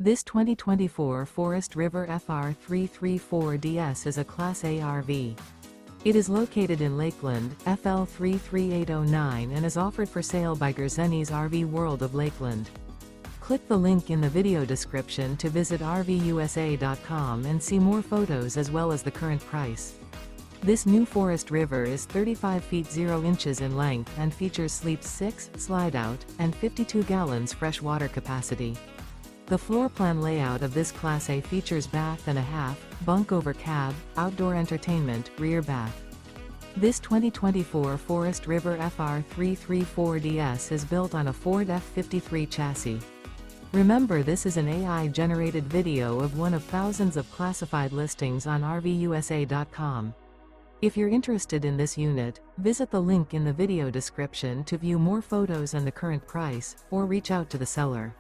This 2024 Forest River FR3 34DS is a Class A RV. It is located in Lakeland, FL3 3809 and is offered for sale by Gerzeny's RV World of Lakeland. Click the link in the video description to visit RVUSA.com and see more photos as well as the current price. This new Forest River is 35 feet 0 inches in length and features sleeps 6, slide-out, and 52 gallons fresh water capacity. The floor plan layout of this Class A features bath and a half, bunk over cab, outdoor entertainment, rear bath. This 2024 Forest River FR3 34DS is built on a Ford F53 chassis. Remember, this is an AI-generated video of one of thousands of classified listings on RVUSA.com. If you're interested in this unit, visit the link in the video description to view more photos and the current price, or reach out to the seller.